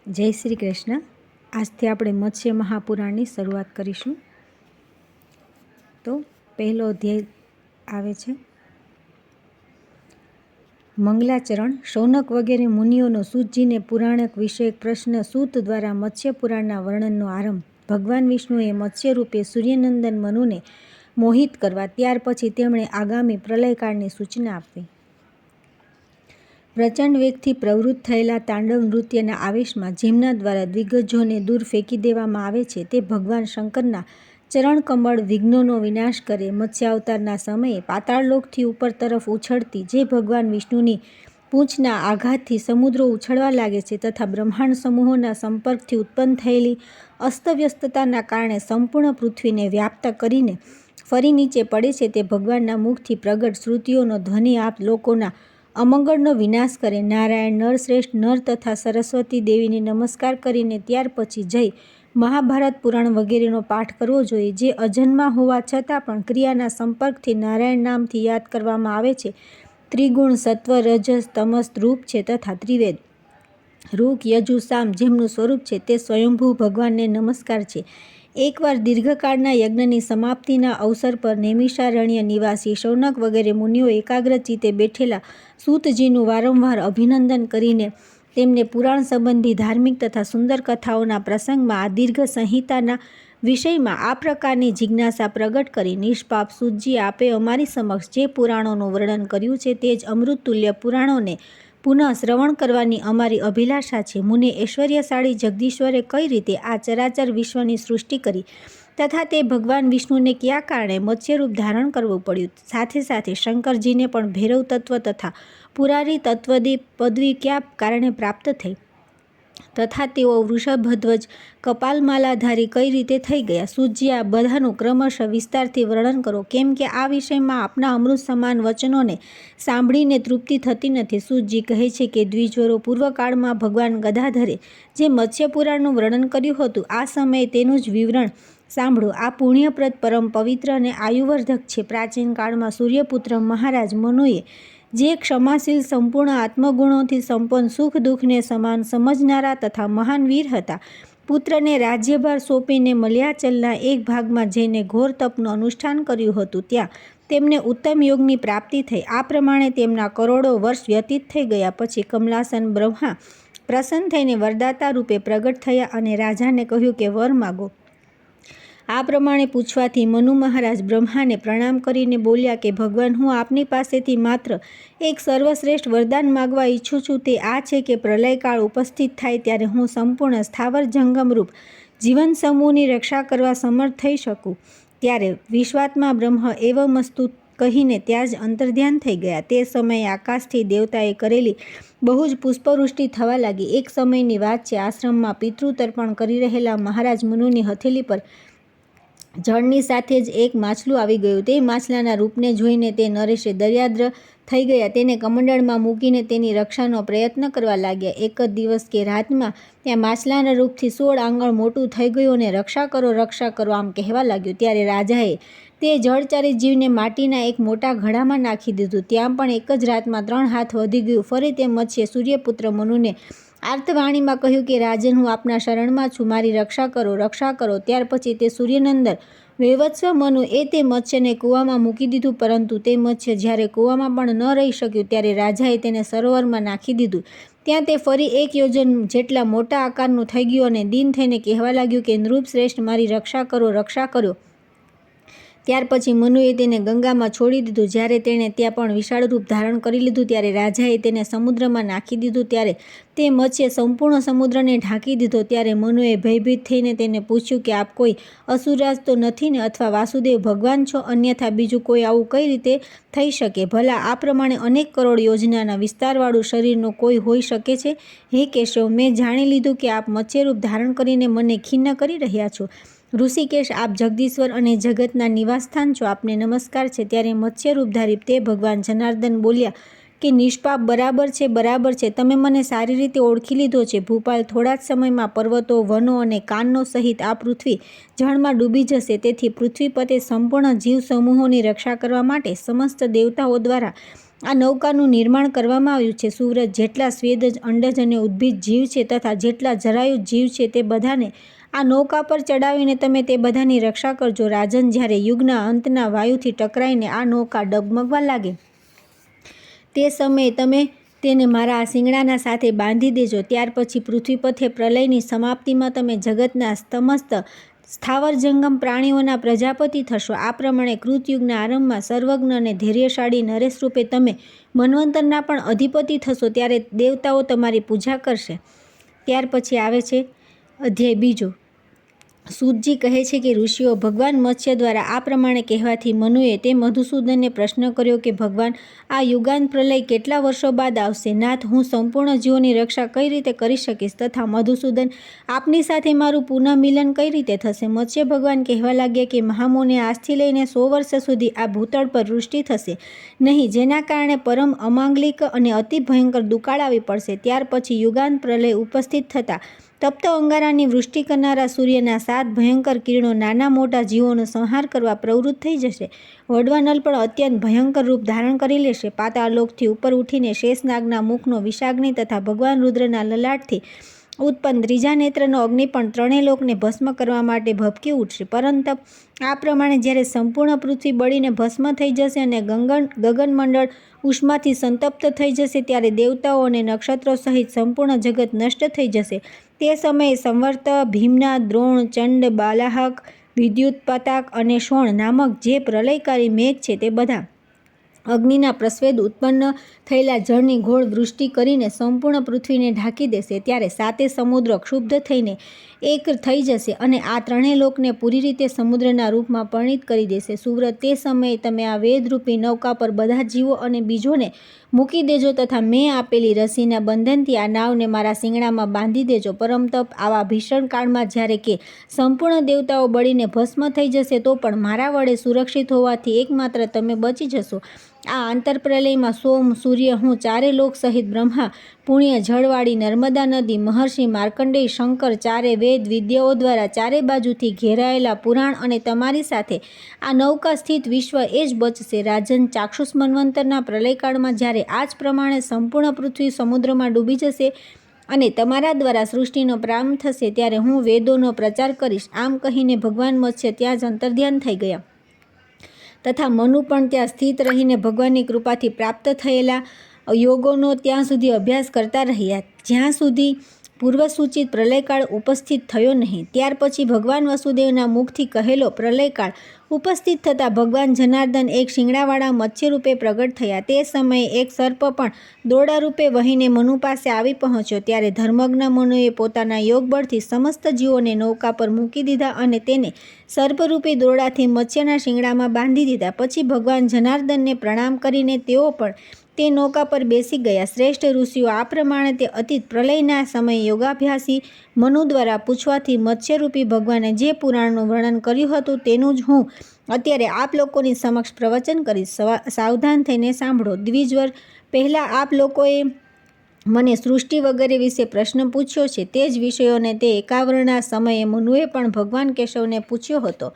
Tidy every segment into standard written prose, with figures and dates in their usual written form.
જય શ્રી કૃષ્ણ. આજથી આપણે મત્સ્ય મહાપુરાણની શરૂઆત કરીશું. તો પહેલો અધ્યાય આવે છે મંગલાચરણ. શૌનક વગેરે મુનિઓનો સૂતજીને પુરાણક વિષયક પ્રશ્ન સૂત દ્વારા મત્સ્ય પુરાણના વર્ણનનો આરંભ. ભગવાન વિષ્ણુએ મત્સ્ય રૂપે સૂર્યનંદન મનુને મોહિત કરવા, ત્યાર પછી તેમણે આગામી પ્રલયકાળની સૂચના આપવી. પ્રચંડ વેગથી પ્રવૃત્ત થયેલા તાંડવ નૃત્યના આવેશમાં જેમના દ્વારા દિગ્ગજોને દૂર ફેંકી દેવામાં આવે છે, તે ભગવાન શંકરના ચરણકમળ વિઘ્નોનો વિનાશ કરે. મત્સ્યાવતારના સમયે પાતાળલોકથી ઉપર તરફ ઉછળતી જે ભગવાન વિષ્ણુની પૂંછના આઘાતથી સમુદ્રો ઉછળવા લાગે છે તથા બ્રહ્માંડ સમૂહોના સંપર્કથી ઉત્પન્ન થયેલી અસ્તવ્યસ્તતાના કારણે સંપૂર્ણ પૃથ્વીને વ્યાપ્ત કરીને ફરી નીચે પડે છે, તે ભગવાનના મુખથી પ્રગટ શ્રુતિઓનો ધ્વનિ આપ લોકોના અમંગળનો વિનાશ કરે. નારાયણ, નરશ્રેષ્ઠ, નર તથા સરસ્વતી દેવીને નમસ્કાર કરીને ત્યાર પછી જય મહાભારત પુરાણ વગેરેનો પાઠ કરવો જોઈએ. જે અજન્મા હોવા છતાં પણ ક્રિયાના સંપર્કથી નારાયણ નામથી યાદ કરવામાં આવે છે. ત્રિગુણ સત્વ રજસ તમસ રૂપ છે તથા ત્રિવેદ ઋક યજુ સામ જેમનું સ્વરૂપ છે તે સ્વયંભૂ ભગવાનને નમસ્કાર છે. એકવાર દીર્ઘકાળના યજ્ઞની સમાપ્તિના અવસર પર નૈમિષારણ્ય નિવાસી શૌનક વગેરે મુનિઓ એકાગ્ર ચિત્તે બેઠેલા સૂતજીનું વારંવાર અભિનંદન કરીને તેમને પુરાણ સંબંધી ધાર્મિક તથા સુંદર કથાઓના પ્રસંગમાં આ દીર્ઘ સંહિતાના વિષયમાં આ પ્રકારની જિજ્ઞાસા પ્રગટ કરી. નિષ્પાપ સૂતજી, આપે અમારી સમક્ષ જે પુરાણોનું વર્ણન કર્યું છે તે જ અમૃતતુલ્ય પુરાણોને પુનઃ શ્રવણ કરવાની અમારી અભિલાષા છે. મુને ઐશ્વર્યશાળી જગદીશ્વરે કઈ રીતે આ ચરાચર વિશ્વની સૃષ્ટિ કરી તથા તે ભગવાન વિષ્ણુને કયા કારણે મત્સ્યરૂપ ધારણ કરવું પડ્યું, સાથે સાથે શંકરજીને પણ ભૈરવ તત્વ તથા પુરારી તત્વદી પદવી કયા કારણે પ્રાપ્ત થઈ તથા તેઓ વૃષભધ્વજ કપાલમાલાધારી કઈ રીતે થઈ ગયા. સૂતજી, આ બધાનું ક્રમશઃ વિસ્તારથી વર્ણન કરો, કેમ કે આ વિષયમાં આપના અમૃત સમાન વચનોને સાંભળીને તૃપ્તિ થતી નથી. સૂતજી કહે છે કે દ્વિજવરો, પૂર્વકાળમાં ભગવાન ગદાધરે જે મત્સ્ય પુરાણનું વર્ણન કર્યું હતું, આ સમયે તેનું જ વિવરણ સાંભળો. આ પુણ્યપ્રદ, પરમ પવિત્ર અને આયુવર્ધક છે. પ્રાચીન કાળમાં સૂર્યપુત્ર મહારાજ મનુએ જે ક્ષમાશીલ, સંપૂર્ણ આત્મગુણોથી સંપન્ન, સુખ દુઃખને સમાન સમજનારા તથા મહાન વીર હતા. પુત્રને રાજ્યભાર સોંપીને મલયાચલના એક ભાગમાં જઈને ઘોર તપનું અનુષ્ઠાન કર્યું હતું. ત્યાં તેમને ઉત્તમ યોગની પ્રાપ્તિ થઈ. આ પ્રમાણે તેમના કરોડો વર્ષ વ્યતીત થઈ ગયા પછી કમલાસન બ્રહ્મા પ્રસન્ન થઈને વરદાતા રૂપે પ્રગટ થયા અને રાજાને કહ્યું કે વર માગો. આ પ્રમાણે પૂછવાથી મનુ મહારાજ બ્રહ્માને પ્રણામ કરીને બોલ્યા કે ભગવાન, હું આપની પાસેથી માત્ર એક સર્વશ્રેષ્ઠ વરદાન માગવા ઈચ્છું છું. તે આ છે કે પ્રલયકાળ ઉપસ્થિત થાય ત્યારે હું સંપૂર્ણ સ્થાવર જંગમ રૂપ જીવન સમૂહની રક્ષા કરવા સમર્થ થઈ શકું. ત્યારે વિશ્વાત્મા બ્રહ્મ એવમસ્તુ કહીને ત્યાં જ અંતર્ધ્યાન થઈ ગયા. તે સમયે આકાશથી દેવતાએ કરેલી બહુ જ પુષ્પવૃષ્ટિ થવા લાગી. એક સમયની વાત છે. આશ્રમમાં પિતૃ તર્પણ કરી રહેલા મહારાજ મનુની હથેલી પર જળની સાથે જ એક માછલું આવી ગયું. તે માછલાના રૂપને જોઈને તે નરેશે દરિયાદ્ર થઈ ગયા. તેને કમંડળમાં મૂકીને તેની રક્ષાનો પ્રયત્ન કરવા લાગ્યા. એક જ દિવસ કે રાતમાં ત્યાં માછલાના રૂપથી 16 આંગળ મોટું થઈ ગયું અને રક્ષા કરો, રક્ષા કરો આમ કહેવા લાગ્યું. ત્યારે રાજાએ તે જળચરી જીવને માટીના એક મોટા ઘડામાં નાખી દીધું. ત્યાં પણ એક જ રાતમાં 3 હાથ વધી ગયું. ફરી તે મત્સ્ય સૂર્યપુત્ર મનુને આર્તવાણીમાં કહ્યું કે રાજન, હું આપના શરણમાં છું, મારી રક્ષા કરો, રક્ષા કરો. ત્યાર પછી તે સૂર્યનંદન વૈવત્સ્વ મનુ એ તે મત્સ્યને કૂવામાં મૂકી દીધું, પરંતુ તે મત્સ્ય જ્યારે કૂવામાં પણ ન રહી શક્યું ત્યારે રાજાએ તેને સરોવરમાં નાખી દીધું. ત્યાં તે ફરી 1 યોજન જેટલા મોટા આકારનું થઈ ગયું અને દીન થઈને કહેવા લાગ્યું કે નૃપ શ્રેષ્ઠ, મારી રક્ષા કરો, રક્ષા કરો. ત્યાર પછી મનુએ તેને ગંગામાં છોડી દીધું. જ્યારે તેણે ત્યાં પણ વિશાળ રૂપ ધારણ કરી લીધું ત્યારે રાજાએ તેને સમુદ્રમાં નાખી દીધું. ત્યારે તે મત્સ્ય સંપૂર્ણ સમુદ્રને ઢાંકી દીધો. ત્યારે મનુએ ભયભીત થઈને તેને પૂછ્યું કે આપ કોઈ અસુરરાજ તો નથી ને, અથવા વાસુદેવ ભગવાન છો? અન્યથા બીજું કોઈ આવું કઈ રીતે થઈ શકે? ભલા આ પ્રમાણે અનેક કરોડ યોજનાના વિસ્તારવાળું શરીરનો કોઈ હોઈ શકે છે? હે કેશવ, મેં જાણી લીધું કે આપ મત્સ્યરૂપ ધારણ કરીને મને ખિન્ન કરી રહ્યા છો. ઋષિકેશ, આપ જગદીશ્વર અને જગતના નિવાસસ્થાન છો, આપને નમસ્કાર છે. ત્યારે મત્સ્યરૂપધારી તે ભગવાન જનાર્દન બોલ્યા કે નિષ્પાપ, બરાબર છે, બરાબર છે. તમે મને સારી રીતે ઓળખી લીધો છે. ભૂપાલ, થોડા જ સમયમાં પર્વતો, વનો અને કાનનો સહિત આ પૃથ્વી જળમાં ડૂબી જશે. તેથી પૃથ્વીપતે સંપૂર્ણ જીવ સમૂહોની રક્ષા કરવા માટે સમસ્ત દેવતાઓ દ્વારા આ નૌકાનું નિર્માણ કરવામાં આવ્યું છે. સુવ્રત, જેટલા સ્વેદજ, અંડજ અને ઉદ્ભિજ જીવ છે તથા જેટલા જરાયુજ જીવ છે તે બધાને આ નૌકા પર ચડાવીને તમે તે બધાની રક્ષા કરજો. રાજન, જ્યારે યુગના અંતના વાયુથી ટકરાઈને આ નૌકા ડગમગવા લાગે તે સમયે તમે તેને મારા આ શિંગડાના સાથે બાંધી દેજો. ત્યાર પછી પૃથ્વીપથે પ્રલયની સમાપ્તિમાં તમે જગતના સમસ્ત સ્થાવર જંગમ પ્રાણીઓના પ્રજાપતિ થશો. આ પ્રમાણે કૃતયુગના આરંભમાં સર્વજ્ઞ અને ધૈર્યશાળી નરેશ રૂપે તમે મન્વંતરના પણ અધિપતિ થશો. ત્યારે દેવતાઓ તમારી પૂજા કરશે. ત્યાર પછી આવે છે અધ્યાય બીજો. સૂતજી કહે છે કે ઋષિઓ, ભગવાન મત્સ્ય દ્વારા આ પ્રમાણે કહેવાથી મનુએ તે મધુસૂદનને પ્રશ્ન કર્યો કે ભગવાન, આ યુગાંત પ્રલય કેટલા વર્ષો બાદ આવશે? નાથ, હું સંપૂર્ણ જીવોની રક્ષા કઈ રીતે કરી શકીશ? તથા મધુસૂદન, આપની સાથે મારું પુનઃ મિલન કઈ રીતે થશે? મત્સ્ય ભગવાન કહેવા લાગ્યા કે મહામુને, આજથી લઈને 100 વર્ષ સુધી આ ભૂતળ પર વૃષ્ટિ થશે નહીં, જેના કારણે પરમ અમાંગલિક અને અતિ ભયંકર દુકાળ આવી પડશે. ત્યાર પછી યુગાંત પ્રલય ઉપસ્થિત થતાં તપ્ત અંગારાની વૃષ્ટિ કરનારા સૂર્યના 7 ભયંકર કિરણો નાના મોટા જીવોનો સંહાર કરવા પ્રવૃત્ત થઈ જશે. વડવાનલ પણ અત્યંત ભયંકર રૂપ ધારણ કરી લેશે. પાતાળલોકથી ઉપર ઉઠીને શેષનાગના મુખનો વિષાગ્નિ તથા ભગવાન રુદ્રના લલાટથી ઉત્પન્ન ત્રીજા નેત્રનો અગ્નિ પણ ત્રણેય લોકને ભસ્મ કરવા માટે ભભકી ઉઠશે. પરંતુ આ પ્રમાણે જ્યારે સંપૂર્ણ પૃથ્વી બળીને ભસ્મ થઈ જશે અને ગગનમંડળ ઉષ્માથી સંતપ્ત થઈ જશે, ત્યારે દેવતાઓ અને નક્ષત્રો સહિત સંપૂર્ણ જગત નષ્ટ થઈ જશે. તે સમયે સંવર્ત, ભીમના, દ્રોણ, ચંડ, બાલાહક, વિદ્યુત પતાક અને શોણ નામક જે પ્રલયકારી મેઘ છે તે બધા અગ્નિના પ્રસ્વેદ ઉત્પન્ન થયેલા જળની ઘોળ વૃષ્ટિ કરીને સંપૂર્ણ પૃથ્વીને ઢાંકી દેશે. ત્યારે 7 સમુદ્ર ક્ષુબ્ધ થઈને એક થઈ જશે અને આ ત્રણેય લોકને પૂરી રીતે સમુદ્રના રૂપમાં પરિણિત કરી દેશે. સુવ્રત, તે સમયે તમે આ વેદરૂપી નૌકા પર બધા જીવો અને બીજોને મૂકી દેજો તથા મેં આપેલી રસીના બંધનથી આ નાવને મારા શિંગડામાં બાંધી દેજો. પરમ તપ, આવા ભીષણ કાળમાં જ્યારે કે સંપૂર્ણ દેવતાઓ બળીને ભસ્મ થઈ જશે તો પણ મારા વડે સુરક્ષિત હોવાથી એકમાત્ર તમે બચી જશો. આ આંતરપ્રલયમાં સોમ, સૂર્ય, હું ચારે લોક સહિત બ્રહ્મા, પુણ્ય, જળવાળી નર્મદા નદી, મહર્ષિ માર્કંડેય, શંકર, ચારે વેદ વિદ્યાઓ દ્વારા ચારે બાજુથી ઘેરાયેલા પુરાણ અને તમારી સાથે આ નૌકા સ્થિત વિશ્વ એ જ બચશે. રાજન, ચાક્ષુષ મન્વંતરના પ્રલયકાળમાં જ્યારે આ જ પ્રમાણે સંપૂર્ણ પૃથ્વી સમુદ્રમાં ડૂબી જશે અને તમારા દ્વારા સૃષ્ટિનો પ્રારંભ થશે, ત્યારે હું વેદોનો પ્રચાર કરીશ. આમ કહીને ભગવાન મત્સ્ય ત્યાં જ અંતર્ધ્યાન થઈ ગયા તથા મનુ પણ ત્યાં સ્થિત રહીને ભગવાનની કૃપાથી પ્રાપ્ત થયેલા યોગોનો ત્યાં સુધી અભ્યાસ કરતા રહ્યા જ્યાં સુધી પૂર્વસૂચિત પ્રલયકાળ ઉપસ્થિત થયો નહીં. ત્યાર પછી ભગવાન વસુદેવના મુખથી કહેલો પ્રલયકાળ ઉપસ્થિત થતાં ભગવાન જનાર્દન એક શિંગડાવાળા મત્સ્ય રૂપે પ્રગટ થયા. તે સમયે એક સર્પ પણ દોરડા રૂપે વહીને મનુ પાસે આવી પહોંચ્યો. ત્યારે ધર્મજ્ઞ મનુએ પોતાના યોગબળથી સમસ્ત જીવોને નૌકા પર મૂકી દીધા અને તેને સર્પરૂપી દોરડાથી મત્સ્યના શિંગડામાં બાંધી દીધા. પછી ભગવાન જનાર્દનને પ્રણામ કરીને તેઓ પણ તે નૌકા પર બેસી ગયા. શ્રેષ્ઠ ઋષિઓ, આ પ્રમાણે તે અતીત પ્રલયના સમયે યોગાભ્યાસી મનુ દ્વારા પૂછવાથી મત્સ્યરૂપી ભગવાને જે પુરાણનું વર્ણન કર્યું હતું તેનું જ હું અત્યારે આપ લોકોની સમક્ષ પ્રવચન કરીશ. સાવધાન થઈને સાંભળો. દ્વિજવર, પહેલાં આપ લોકોએ મને સૃષ્ટિ વગેરે વિશે પ્રશ્ન પૂછ્યો છે. તે જ વિષયોને તે 51ના સમયે મનુએ પણ ભગવાન કેશવને પૂછ્યો હતો.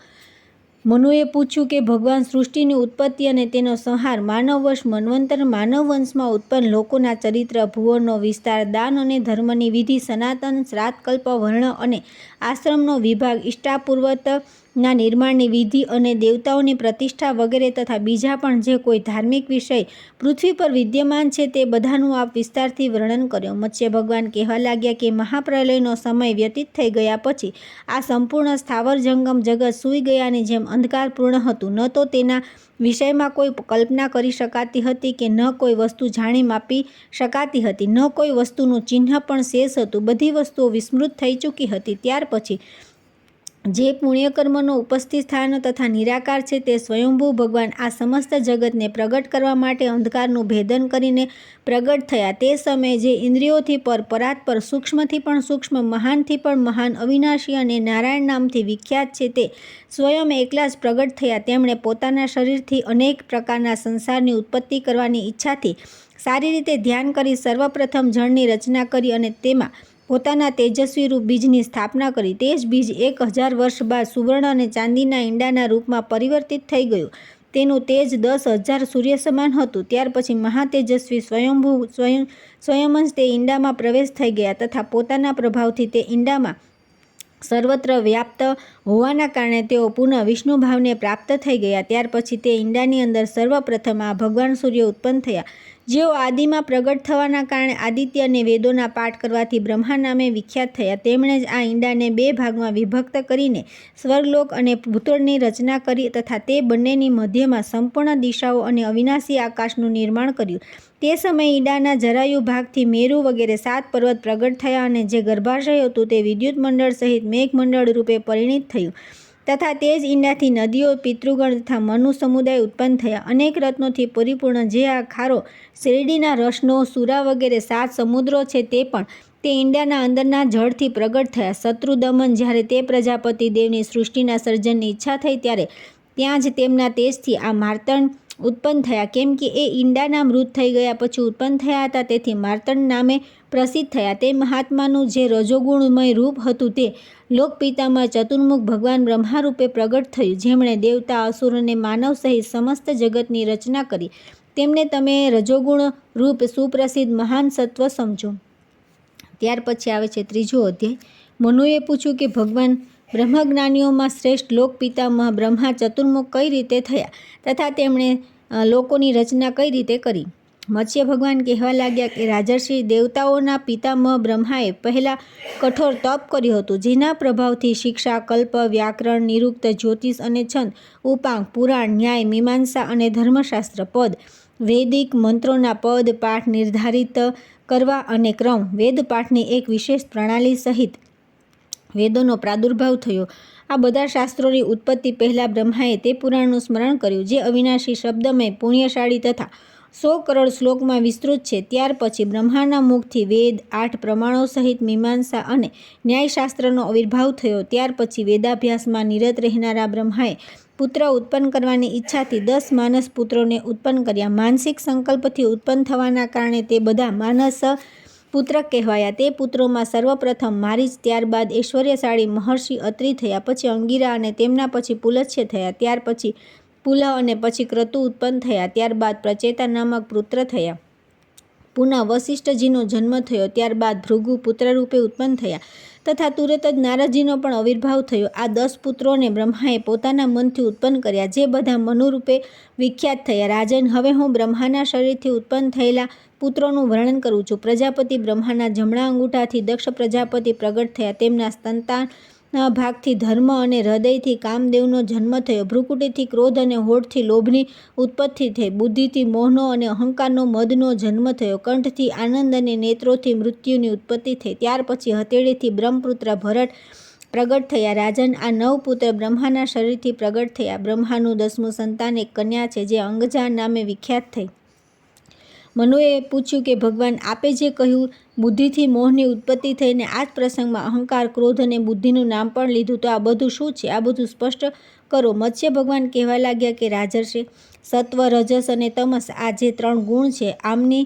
મનુએ પૂછ્યું કે ભગવાન, સૃષ્ટિની ઉત્પત્તિ અને તેનો સંહાર, માનવવંશ, મન્વંતર, માનવવંશમાં ઉત્પન્ન લોકોના ચરિત્ર, ભુવનનો વિસ્તાર, દાન અને ધર્મની વિધિ, સનાતન, શ્રાદ્ધ, કલ્પ, વર્ણ અને આશ્રમનો વિભાગ, ઇષ્ટાપૂર્વકના નિર્માણની વિધિ અને દેવતાઓની પ્રતિષ્ઠા વગેરે તથા બીજા પણ જે કોઈ ધાર્મિક વિષય પૃથ્વી પર વિદ્યમાન છે તે બધાનું આપ વિસ્તારથી વર્ણન કર્યો. મત્સ્ય ભગવાન કહેવા લાગ્યા કે મહાપ્રલયનો સમય વ્યતીત થઈ ગયા પછી આ સંપૂર્ણ સ્થાવર જંગમ જગત સૂઈ ગયાની જેમ અંધકારપૂર્ણ હતું. ન તો તેના વિષયમાં કોઈ કલ્પના કરી શકાતી હતી કે ન કોઈ વસ્તુ જાણી માપી શકાતી હતી, ન કોઈ વસ્તુનું ચિહ્ન પણ શેષ હતું. બધી વસ્તુઓ વિસ્મૃત થઈ ચૂકી હતી. ત્યાર પછી જે પુણ્યકર્મનો ઉપસ્થિત સ્થાન તથા નિરાકાર છે તે સ્વયંભૂ ભગવાન આ સમસ્ત જગતને પ્રગટ કરવા માટે અંધકારનું ભેદન કરીને પ્રગટ થયા. તે સમયે જે ઇન્દ્રિયોથી પર, પરાત્પર, સૂક્ષ્મથી પણ સૂક્ષ્મ, મહાનથી પણ મહાન, અવિનાશી અને નારાયણ નામથી વિખ્યાત છે તે સ્વયં એકલા જ પ્રગટ થયા. તેમણે પોતાના શરીરથી અનેક પ્રકારના સંસારની ઉત્પત્તિ કરવાની ઈચ્છાથી સારી રીતે ધ્યાન કરી સર્વપ્રથમ જળની રચના કરી અને તેમાં પોતાના તેજસ્વી રૂપ બીજની સ્થાપના કરી. તે જ બીજ 1000 વર્ષ બાદ સુવર્ણ અને ચાંદીના ઈંડાના રૂપમાં પરિવર્તિત થઈ ગયું. તેનું તેજ 10,000 સૂર્ય સમાન હતું. ત્યાર પછી મહાતેજસ્વી સ્વયંવંશ તે ઈંડામાં પ્રવેશ થઈ ગયા તથા પોતાના પ્રભાવથી તે ઈંડામાં સર્વત્ર વ્યાપ્ત હોવાના કારણે તેઓ પુનઃ વિષ્ણુ ભાવને પ્રાપ્ત થઈ ગયા. ત્યાર પછી તે ઈંડાની અંદર સર્વપ્રથમ આ ભગવાન સૂર્ય ઉત્પન્ન થયા, જેઓ આદિમાં પ્રગટ થવાના કારણે આદિત્ય અને વેદોના પાઠ કરવાથી બ્રહ્મા નામે વિખ્યાત થયા. તેમણે જ આ ઈંડાને 2 ભાગમાં વિભક્ત કરીને સ્વર્ગલોક અને ભૂતળની રચના કરી તથા તે બંનેની મધ્યમાં સંપૂર્ણ દિશાઓ અને અવિનાશી આકાશનું નિર્માણ કર્યું. તે સમયે ઈંડાના જરાયુ ભાગથી મેરુ વગેરે 7 પર્વત પ્રગટ થયા અને જે ગર્ભાશય હતું તે વિદ્યુત મંડળ સહિત મેઘમંડળ રૂપે પરિણિત થયું તથા તે જ ઈંડાથી નદીઓ, પિતૃગણ તથા મનુ સમુદાય ઉત્પન્ન થયા. અનેક રત્નોથી પરિપૂર્ણ જે આ ખારો શેરડીના રસનો સુરા વગેરે 7 સમુદ્રો છે તે પણ તે ઈંડાના અંદરના જળથી પ્રગટ થયા. શત્રુદમન જ્યારે તે પ્રજાપતિ દેવની સૃષ્ટિના સર્જનની ઈચ્છા થઈ ત્યારે ત્યાં જ તેમના તેજથી આ માર્તંડ ઉત્પન્ન થયા. કેમ કે એ ઈંડાના મૃત થઈ ગયા પછી ઉત્પન્ન થયા હતા, તેથી માર્તંડ નામે પ્રસિદ્ધ થયા. તે મહાત્માનું જે રજોગુણમય રૂપ હતું તે લોકપિતામાં ચતુર્મુખ ભગવાન બ્રહ્મા રૂપે પ્રગટ થયું, જેમણે દેવતા, અસુર અને માનવ સહિત સમસ્ત જગતની રચના કરી. તેમને તમે રજોગુણ રૂપ સુપ્રસિદ્ધ મહાન સત્વ સમજો. ત્યાર પછી આવે છે 3જો અધ્યાય. મનુએ પૂછ્યું કે ભગવાન બ્રહ્મજ્ઞાનીઓમાં શ્રેષ્ઠ લોકપિતામહ બ્રહ્મા ચતુર્મુખ કઈ રીતે થયા તથા તેમણે લોકોની રચના કઈ રીતે કરી? મત્સ્ય ભગવાન કહેવા લાગ્યા કે રાજર્ષિ, દેવતાઓના પિતામહ બ્રહ્માએ પહેલાં કઠોર તપ કર્યું હતું, જેના પ્રભાવથી શિક્ષા, કલ્પ, વ્યાકરણ, નિરુક્ત, જ્યોતિષ અને છંદ, ઉપાંગ, પુરાણ, ન્યાય, મીમાંસા અને ધર્મશાસ્ત્ર, પદ, વૈદિક મંત્રોના પદ પાઠ નિર્ધારિત કરવા અને ક્રમ, વેદપાઠની એક વિશેષ પ્રણાલી સહિત વેદોનો પ્રાદુર્ભાવ થયો. આ બધા શાસ્ત્રોની ઉત્પત્તિ પહેલાં બ્રહ્માએ તે પુરાણનું સ્મરણ કર્યું જે અવિનાશી, શબ્દમય, પુણ્યશાળી તથા 100 કરોડ શ્લોકમાં વિસ્તૃત છે. ત્યાર પછી બ્રહ્માના મુખથી વેદ, 8 પ્રમાણો સહિત મીમાંસા અને ન્યાયશાસ્ત્રનો આવિર્ભાવ થયો. ત્યાર પછી વેદાભ્યાસમાં નિરત રહેનારા બ્રહ્માએ પુત્ર ઉત્પન્ન કરવાની ઈચ્છાથી 10 માનસ પુત્રોને ઉત્પન્ન કર્યા. માનસિક સંકલ્પથી ઉત્પન્ન થવાના કારણે તે બધા માનસ પુત્ર કહેવાયા. તે પુત્રોમાં સર્વપ્રથમ મારીચ, ત્યારબાદ ઐશ્વર્યશાળી મહર્ષિ અત્રિ થયા, પછી અંગિરા અને તેમના પછી પુલત્સ્ય થયા. ત્યાર પછી પુલહ અને પછી ક્રતુ ઉત્પન્ન થયા. ત્યારબાદ પ્રચેતા નામક પુત્ર થયા. પુનઃ વસિષ્ઠજીનો જન્મ થયો. ત્યારબાદ ભૃગુ પુત્ર રૂપે ઉત્પન્ન થયા તથા તુરત જ નારદજીનો પણ આવિર્ભાવ થયો. આ 10 પુત્રોને બ્રહ્માએ પોતાના મનથી ઉત્પન્ન કર્યા, જે બધા મનુ રૂપે વિખ્યાત થયા. રાજન, હવે હું બ્રહ્માના શરીરથી ઉત્પન્ન થયેલા પુત્રોનું વર્ણન કરું છું. પ્રજાપતિ બ્રહ્માના જમણા અંગૂઠાથી દક્ષ પ્રજાપતિ પ્રગટ થયા. તેમના સંતાન ભાગથી ધર્મ અને હૃદયથી કામદેવનો જન્મ થયો. ભ્રુકુટીથી ક્રોધ અને હોઠથી લોભની ઉત્પત્તિ થઈ. બુદ્ધિથી મોહનો અને અહંકારનો મદનો જન્મ થયો. કંઠથી આનંદ અને નેત્રોથી મૃત્યુની ઉત્પત્તિ થઈ. ત્યાર પછી હથેળીથી બ્રહ્મપુત્ર ભરત પ્રગટ થયા. રાજન, આ 9 પુત્ર બ્રહ્માના શરીરથી પ્રગટ થયા. બ્રહ્માનું 10મું સંતાન એક કન્યા છે, જે અંગજા નામે વિખ્યાત થઈ. મનુએ પૂછ્યું કે ભગવાન, આપે જે કહ્યું બુદ્ધિથી મોહની ઉત્પત્તિ થઈને આ જ પ્રસંગમાં અહંકાર, ક્રોધ અને બુદ્ધિનું નામ પણ લીધું, તો આ બધું શું છે? આ બધું સ્પષ્ટ કરો. મત્સ્ય ભગવાન કહેવા લાગ્યા કે રાજર્ષિ, સત્વ, રજસ અને તમસ આ જે 3 ગુણ છે, આમની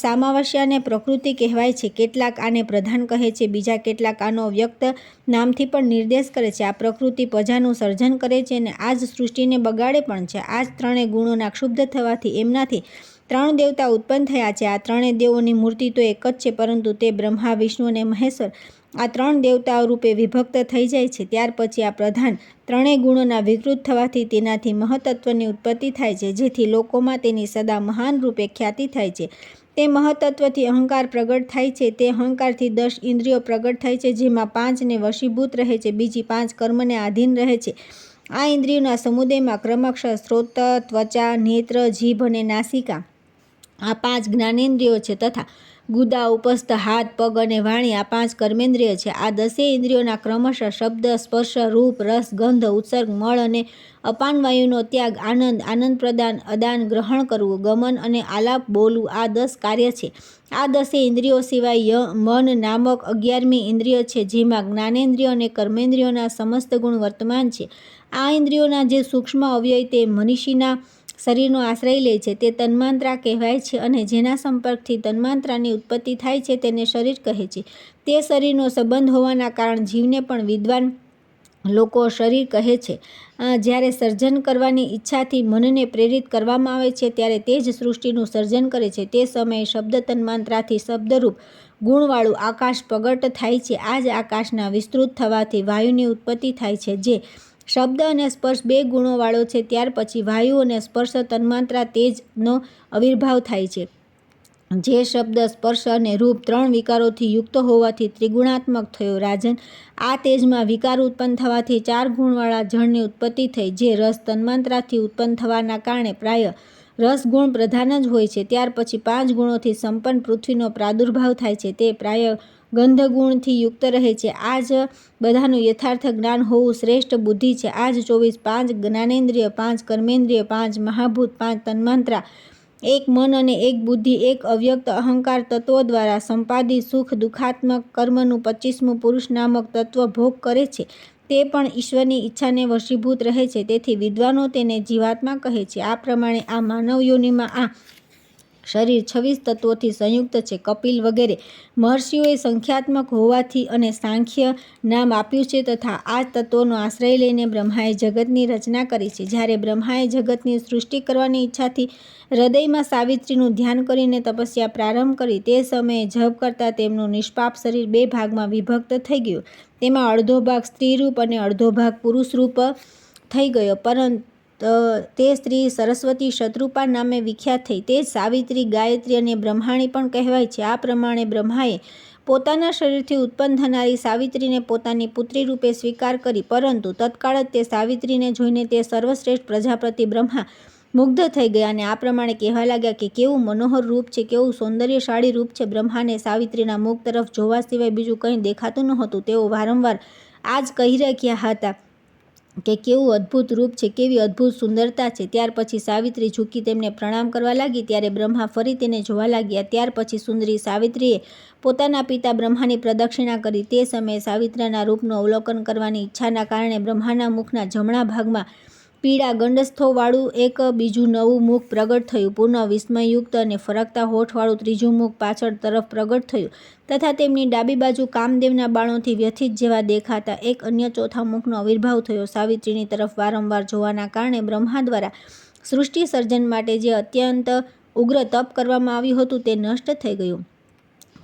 સામાવસ્યાને પ્રકૃતિ કહેવાય છે. કેટલાક આને પ્રધાન કહે છે, બીજા કેટલાક આનો વ્યક્ત નામથી પણ નિર્દેશ કરે છે. આ પ્રકૃતિ પ્રજાનું સર્જન કરે છે અને આ જ સૃષ્ટિને બગાડે પણ છે. આ જ 3 ગુણોના ક્ષુબ્ધ થવાથી એમનાથી 3 દેવતા ઉત્પન્ન થયા છે. આ 3 દેવોની મૂર્તિ તો એક જ છે, પરંતુ તે બ્રહ્મા, વિષ્ણુ અને મહેશ્વર આ 3 દેવતાઓ રૂપે વિભક્ત થઈ જાય છે. ત્યાર પછી આ પ્રધાન 3 ગુણોના વિકૃત થવાથી તેનાથી મહત્તત્વની ઉત્પત્તિ થાય છે, જેથી લોકોમાં તેની સદા મહાન રૂપે ખ્યાતિ થાય છે. તે મહત્તત્વથી અહંકાર પ્રગટ થાય છે. તે અહંકારથી 10 ઇન્દ્રિયો પ્રગટ થાય છે, જેમાં 5ને વશીભૂત રહે છે, બીજી 5 કર્મને આધીન રહે છે. આ ઇન્દ્રિયોના સમુદાયમાં ક્રમશઃ શ્રોત, ત્વચા, નેત્ર, જીભ અને નાસિકા આ 5 જ્ઞાનેન્દ્રિયો છે તથા ગુદા, ઉપસ્થ, હાથ, પગ અને વાણી આ 5 કર્મેન્દ્રિય છે. આ 10 ઇન્દ્રિયોના ક્રમશઃ શબ્દ, સ્પર્શ, રૂપ, રસ, ગંધ, ઉત્સર્ગ, મળ અને અપાન વાયુનો ત્યાગ, આનંદ, આનંદ પ્રદાન, અદાન, ગ્રહણ કરવું, ગમન અને આલાપ બોલવું આ 10 કાર્ય છે. આ 10 ઇન્દ્રિયો સિવાય મન નામક 11મી ઇન્દ્રિય છે, જેમાં જ્ઞાનેન્દ્રિય અને કર્મેન્દ્રિયોના સમસ્ત ગુણ વર્તમાન છે. આ ઇન્દ્રિયોના જે સૂક્ષ્મ અવયવ તે મનીષીના શરીરનો આશ્રય લે છે, તે તન્માંત્રા કહેવાય છે, અને જેના સંપર્કથી તન્માંત્રાની ઉત્પત્તિ થાય છે તેને શરીર કહે છે. તે શરીરનો સંબંધ હોવાના કારણ જીવને પણ વિદ્વાન લોકો શરીર કહે છે. જ્યારે સર્જન કરવાની ઈચ્છાથી મનને પ્રેરિત કરવામાં આવે છે ત્યારે તે જ સૃષ્ટિનું સર્જન કરે છે. તે સમયે શબ્દ તન્માંત્રાથી શબ્દરૂપ ગુણવાળું આકાશ પ્રગટ થાય છે. આ જ આકાશના વિસ્તૃત થવાથી વાયુની ઉત્પત્તિ થાય છે, જે શબ્દ અને સ્પર્શ 2 ગુણોવાળો છે. ત્યાર પછી વાયુ અને સ્પર્શ તન્માંત્રા તેજનો આવિર્ભાવ થાય છે, જે શબ્દ, સ્પર્શ અને રૂપ 3 વિકારોથી યુક્ત હોવાથી ત્રિગુણાત્મક થયો. રાજન, આ તેજમાં વિકાર ઉત્પન્ન થવાથી 4 ગુણવાળા જળની ઉત્પત્તિ થઈ, જે રસ તન્માંત્રાથી ઉત્પન્ન થવાના કારણે પ્રાય રસ ગુણ પ્રધાન જ હોય છે. ત્યાર પછી 5 ગુણોથી સંપન્ન પૃથ્વીનો પ્રાદુર્ભાવ થાય છે. તે પ્રાય ગંધ ગુણથી યુક્ત રહે છે. આ જ બધાનું યથાર્થ જ્ઞાન હોવું શ્રેષ્ઠ બુદ્ધિ છે. આ જ 24 5 જ્ઞાનેન્દ્રિય, 5 કર્મેન્દ્રિય, 5 મહાભૂત, 5 તન્માંત્રા, 1 મન અને 1 બુદ્ધિ, 1 અવ્યક્ત અહંકાર તત્વો દ્વારા સંપાદિત સુખ દુઃખાત્મક કર્મનું 25મું પુરુષ નામક તત્વ ભોગ કરે છે. તે પણ ઈશ્વરની ઈચ્છાને વશીભૂત રહે છે. તેથી વિદ્વાનો તેને જીવાત્મા કહે છે. આ પ્રમાણે આ માનવ યોનિમાં આ શરીર 26 તત્વોથી સંયુક્ત છે. કપિલ વગેરે મહર્ષિઓએ સંખ્યાત્મક હોવાથી અને સાંખ્ય નામ આપ્યું છે. તથા આ તત્વોનો આશ્રય લઈને બ્રહ્માએ જગતની રચના કરી છે. જ્યારે બ્રહ્માએ જગતની સૃષ્ટિ કરવાની ઈચ્છાથી હૃદયમાં સાવિત્રીનું ધ્યાન કરીને તપસ્યા પ્રારંભ કરી, તે સમયે જપ કરતાં તેમનું નિષ્પાપ શરીર 2 ભાગમાં વિભક્ત થઈ ગયું. તેમાં અડધો ભાગ સ્ત્રીરૂપ અને અડધો ભાગ પુરુષરૂપ થઈ ગયો. પરંતુ તે સ્ત્રી સરસ્વતી શતરૂપા નામે વિખ્યાત થઈ. તે જ સાવિત્રી, ગાયત્રી અને બ્રહ્માણી પણ કહેવાય છે. આ પ્રમાણે બ્રહ્માએ પોતાના શરીરથી ઉત્પન્ન થનારી સાવિત્રીને પોતાની પુત્રી રૂપે સ્વીકાર કરી. પરંતુ તત્કાળ જ તે સાવિત્રીને જોઈને તે સર્વશ્રેષ્ઠ પ્રજાપતિ બ્રહ્મા મુગ્ધ થઈ ગયા અને આ પ્રમાણે કહેવા લાગ્યા કે કેવું મનોહર રૂપ છે, કેવું સૌંદર્યશાળી રૂપ છે. બ્રહ્માને સાવિત્રીના મુખ તરફ જોવા સિવાય બીજું કંઈ દેખાતું નહોતું. તેઓ વારંવાર આ જ કહી રહ્યા હતા કે કેવું અદ્ભુત રૂપ છે, કેવી અદ્ભુત સુંદરતા છે. ત્યાર પછી સાવિત્રી ઝૂકી તેમને પ્રણામ કરવા લાગી. ત્યારે બ્રહ્મા ફરી તેને જોવા લાગ્યા. ત્યાર પછી સુંદરી સાવિત્રીએ પોતાના પિતા બ્રહ્માની પ્રદક્ષિણા કરી. તે સમયે સાવિત્રીના રૂપનું અવલોકન કરવાની ઈચ્છાના કારણે બ્રહ્માના મુખના જમણા ભાગમાં પીળા ગંડસ્થોવાળું એક બીજું નવું મુખ પ્રગટ થયું. પુનઃ વિસ્મયયુક્ત અને ફરકતા હોઠવાળું ત્રીજું મુખ પાછળ તરફ પ્રગટ થયું તથા તેમની ડાબી બાજુ કામદેવના બાણોથી વ્યથિત જેવા દેખાતા એક અન્ય ચોથા મુખનો આવિર્ભાવ થયો. સાવિત્રીની તરફ વારંવાર જોવાના કારણે બ્રહ્મા દ્વારા સૃષ્ટિ સર્જન માટે જે અત્યંત ઉગ્ર તપ કરવામાં આવ્યું હતું તે નષ્ટ થઈ ગયું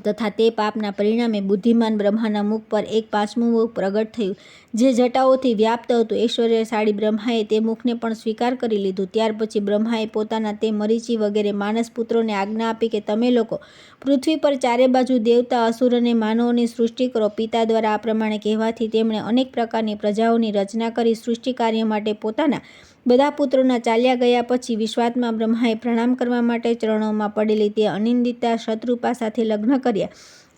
તથા તે પાપના પરિણામે બુદ્ધિમાન બ્રહ્માના મુખ પર એક 5મું મુખ પ્રગટ થયું, જે જટાઓથી વ્યાપ્ત હતું. ઐશ્વર્યશાળી બ્રહ્માએ તે મુખને પણ સ્વીકાર કરી લીધું. ત્યાર પછી બ્રહ્માએ પોતાના તે મરીચી વગેરે માનસપુત્રોને આજ્ઞા આપી કે તમે લોકો પૃથ્વી પર ચારે બાજુ દેવતા, અસુર અને માનવોની સૃષ્ટિ કરો. પિતા દ્વારા આ પ્રમાણે કહેવાથી તેમણે અનેક પ્રકારની પ્રજાઓની રચના કરી. સૃષ્ટિ કાર્ય માટે પોતાના બધા પુત્રોના ચાલ્યા ગયા પછી વિશ્વાત્મા બ્રહ્માએ પ્રણામ કરવા માટે ચરણોમાં પડેલી તે અનિંદિતા શતરૂપા સાથે લગ્ન કર્યા.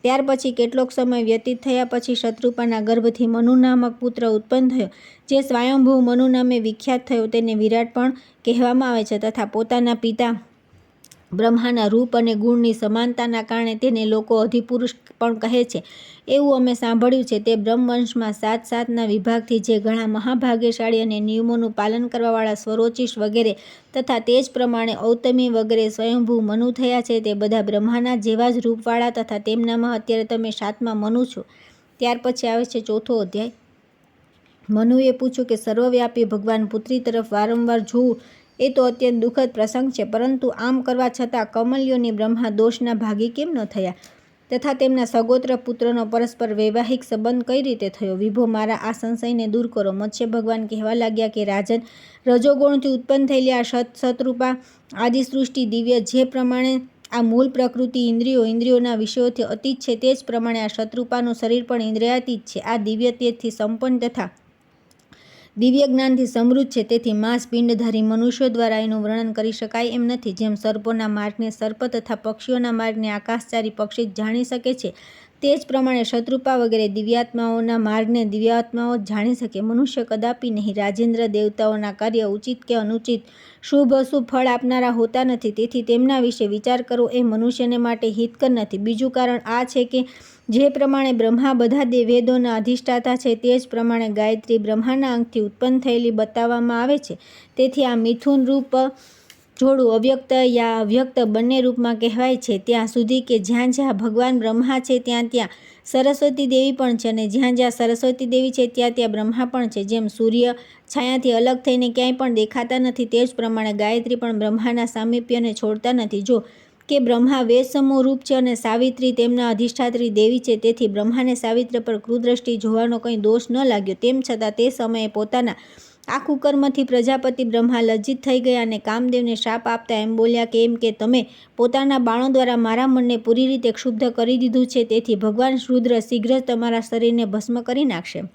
ત્યાર પછી કેટલોક સમય વ્યતીત થયા પછી શતરૂપાના ગર્ભથી મનુ નામક પુત્ર ઉત્પન્ન થયો, જે સ્વયંભૂ મનુ નામે વિખ્યાત થયો. તેને વિરાટ પણ કહેવામાં આવે છે તથા પોતાના પિતા બ્રહ્માના રૂપ અને ગુણની સમાનતાના કારણે તેને લોકો અધિપુરુષ પણ કહે છે, એવું અમે સાંભળ્યું છે. તે બ્રહ્મવંશમાં 7 વિભાગથી જે ઘણા મહાભાગ્યશાળી અને નિયમોનું પાલન કરવાવાળા સ્વરોચિષ વગેરે તથા તે જ પ્રમાણે ઔતમી વગેરે સ્વયંભૂ મનુ થયા છે, તે બધા બ્રહ્માના જેવા જ રૂપવાળા તથા તેમનામાં અત્યારે તમે 7મા મનુ છો. ત્યાર પછી આવે છે 4થો અધ્યાય. મનુએ પૂછ્યું કે સર્વવ્યાપી ભગવાન પુત્રી તરફ વારંવાર જોવું એ તો અત્યંત દુઃખદ પ્રસંગ છે, પરંતુ આમ કરવા છતાં કમલ્યોની બ્રહ્મા દોષના ભાગી કેમ ન થયા તથા તેમના સગોત્ર પુત્રનો પરસ્પર વૈવાહિક સંબંધ કઈ રીતે થયો? વિભો, મારા આ સંશયને દૂર કરો. મત્સ્ય ભગવાન કહેવા લાગ્યા કે રાજન, રજોગુણથી ઉત્પન્ન થયેલી આ શતરૂપા આદિ સૃષ્ટિ દિવ્ય જે પ્રમાણે આ મૂળ પ્રકૃતિ ઇન્દ્રિયોના વિષયોથી અતીત છે, તે જ પ્રમાણે આ શતરૂપાનું શરીર પણ ઇન્દ્રિયાતીત છે. આ દિવ્ય તેજથી સંપન્ન તથા દિવ્ય જ્ઞાનથી સમૃદ્ધ છે. તેથી માંસ પિંડધારી મનુષ્યો દ્વારા એનું વર્ણન કરી શકાય એમ નથી. જેમ સર્પોના માર્ગને સર્પ તથા પક્ષીઓના માર્ગને આકાશચારી પક્ષી જ જાણી શકે છે, તે જ પ્રમાણે શતરૂપા વગેરે દિવ્યાત્માઓના માર્ગને દિવ્યાત્માઓ જ જાણી શકે, મનુષ્ય કદાપી નહીં. રાજેન્દ્ર, દેવતાઓના કાર્ય ઉચિત કે અનુચિત, શુભ અશુભ ફળ આપનારા હોતા નથી. તેથી તેમના વિશે વિચાર કરવો એ મનુષ્યને માટે હિતકર નથી. બીજું કારણ આ છે કે જે પ્રમાણે બ્રહ્મા બધા વેદોના અધિષ્ઠાતા છે, તે જ પ્રમાણે ગાયત્રી બ્રહ્માના અંગથી ઉત્પન્ન થયેલી બતાવવામાં આવે છે. તેથી આ મિથુન રૂપ જોડું અવ્યક્ત યા અવ્યક્ત બંને રૂપમાં કહેવાય છે. ત્યાં સુધી કે જ્યાં જ્યાં ભગવાન બ્રહ્મા છે ત્યાં ત્યાં સરસ્વતી દેવી પણ છે અને જ્યાં જ્યાં સરસ્વતી દેવી છે ત્યાં ત્યાં બ્રહ્મા પણ છે. જેમ સૂર્ય છાયાથી અલગ થઈને ક્યાંય પણ દેખાતા નથી, તે જ પ્રમાણે ગાયત્રી પણ બ્રહ્માના સામીપ્યને છોડતા નથી. જો કે બ્રહ્મા વેદ સમૂહ રૂપ છે અને સાવિત્રી તેમના અધિષ્ઠાત્રી દેવી છે, તેથી બ્રહ્માને સાવિત્રી પર ક્રૂરદ્રષ્ટિ જોવાનો કંઈ દોષ ન લાગ્યો. તેમ છતાં તે સમયે પોતાના આ કુકર્મથી પ્રજાપતિ બ્રહ્મા લજ્જિત થઈ ગયા અને કામદેવને શાપ આપતા એમ બોલ્યા કે એમ કે તમે પોતાના બાણો દ્વારા મારા મનને પૂરી રીતે ક્ષુબ્ધ કરી દીધું છે, તેથી ભગવાન રુદ્ર શીઘ્ર જ તમારા શરીરને ભસ્મ કરી નાખશે.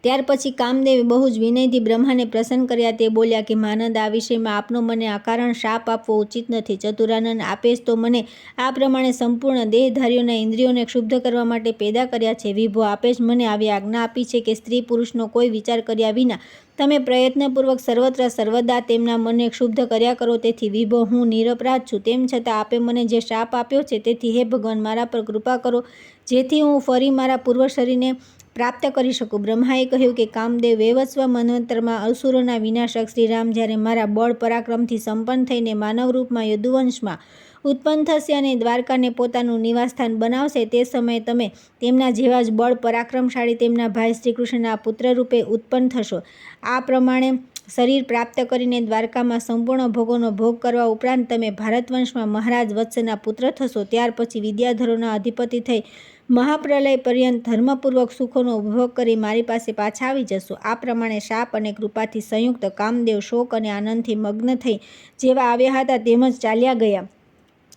ત્યાર પછી કામદેવે બહુ જ વિનયથી બ્રહ્માને પ્રસન્ન કર્યા. તે બોલ્યા કે માનંદ, આ વિષયમાં આપનો મને અકારણ શાપ આપવો ઉચિત નથી. ચતુરાનંદ, આપે જ તો મને આ પ્રમાણે સંપૂર્ણ દેહધારીઓના ઇન્દ્રિયોને ક્ષુબ્ધ કરવા માટે પેદા કર્યા છે. વિભો, આપે જ મને આવી આજ્ઞા આપી છે કે સ્ત્રી પુરુષનો કોઈ વિચાર કર્યા વિના તમે પ્રયત્નપૂર્વક સર્વત્ર સર્વદા તેમના મનને ક્ષુબ્ધ કર્યા કરો. તેથી વિભો, હું નિરપરાધ છું. તેમ છતાં આપે મને જે શાપ આપ્યો છે, તેથી હે ભગવાન, મારા પર કૃપા કરો, જેથી હું ફરી મારા પૂર્વ શરીરને પ્રાપ્ત કરી શકું. બ્રહ્માએ કહ્યું કે કામદેવ, વૈવસ્વત મન્વંતરમાં અસુરોના વિનાશક શ્રીરામ જ્યારે મારા બળ પરાક્રમથી સંપન્ન થઈને માનવ રૂપમાં યદુવંશમાં ઉત્પન્ન થશે અને દ્વારકાને પોતાનું નિવાસસ્થાન બનાવશે, તે સમયે તમે તેમના જેવા જ બળ પરાક્રમશાળી તેમના ભાઈ શ્રીકૃષ્ણના પુત્ર રૂપે ઉત્પન્ન થશો. આ પ્રમાણે શરીર પ્રાપ્ત કરીને દ્વારકામાં સંપૂર્ણ ભોગોનો ભોગ કરવા ઉપરાંત તમે ભારતવંશમાં મહારાજ વત્સના પુત્ર થશો. ત્યાર પછી વિદ્યાધરોના અધિપતિ થઈ મહાપ્રલય પર્યંત ધર્મપૂર્વક સુખોનો ઉપભોગ કરી મારી પાસે પાછા આવી જશો. આ પ્રમાણે શાપ અને કૃપાથી સંયુક્ત કામદેવ શોક અને આનંદથી મગ્ન થઈ જેવા આવ્યા હતા તેમ જ ચાલ્યા ગયા.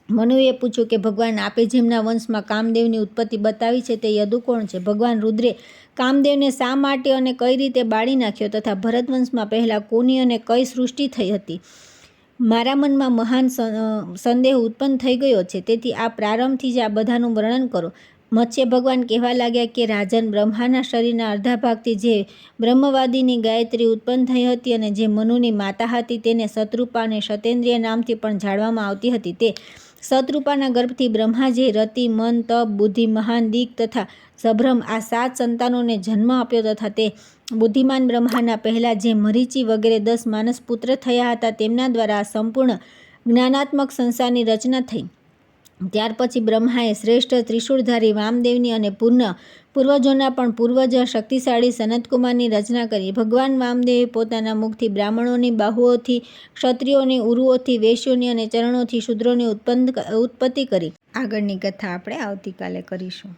મનુએ પૂછ્યું કે ભગવાન, આપે જેમના વંશમાં કામદેવની ઉત્પત્તિ બતાવી છે તે યદુ કોણ છે? ભગવાન રુદ્રે કામદેવને શા માટે અને કઈ રીતે બાળી નાખ્યો તથા ભરતવંશમાં પહેલાં કોની અને કઈ સૃષ્ટિ થઈ હતી? મારા મનમાં મહાન સંદેહ ઉત્પન્ન થઈ ગયો છે, તેથી આ પ્રારંભથી જ આ બધાનું વર્ણન કરો. મત્સ્ય ભગવાન કહેવા લાગ્યા કે રાજન, બ્રહ્માના શરીરના અર્ધા ભાગથી જે બ્રહ્મવાદીની ગાયત્રી ઉત્પન્ન થઈ હતી અને જે મનુની માતા હતી, તેને શતરૂપા અને શતેન્દ્રિય નામથી પણ જાણવામાં આવતી હતી. તે શતરૂપાના ગર્ભથી બ્રહ્માજીએ રતિ, મન, તપ, બુદ્ધિ, મહાન દિક તથા સભ્રમ આ 7 સંતાનોને જન્મ આપ્યો તથા તે બુદ્ધિમાન બ્રહ્માના પહેલાં જે મરીચી વગેરે 10 માનસ પુત્ર થયા હતા, તેમના દ્વારા આ સંપૂર્ણ જ્ઞાનાત્મક સંસારની રચના થઈ. ત્યાર પછી બ્રહ્માએ શ્રેષ્ઠ ત્રિશૂળધારી વામદેવની અને પૂર્વજોના પણ પૂર્વજ શક્તિશાળી સનતકુમારની રચના કરી. ભગવાન વામદેવે પોતાના મુખથી બ્રાહ્મણોની, બાહુઓથી ક્ષત્રિયોની, ઉરુઓથી વૈશ્યોની અને ચરણોથી શૂદ્રોની ઉત્પત્તિ કરી. આગળની કથા આપણે આવતીકાલે કરીશું.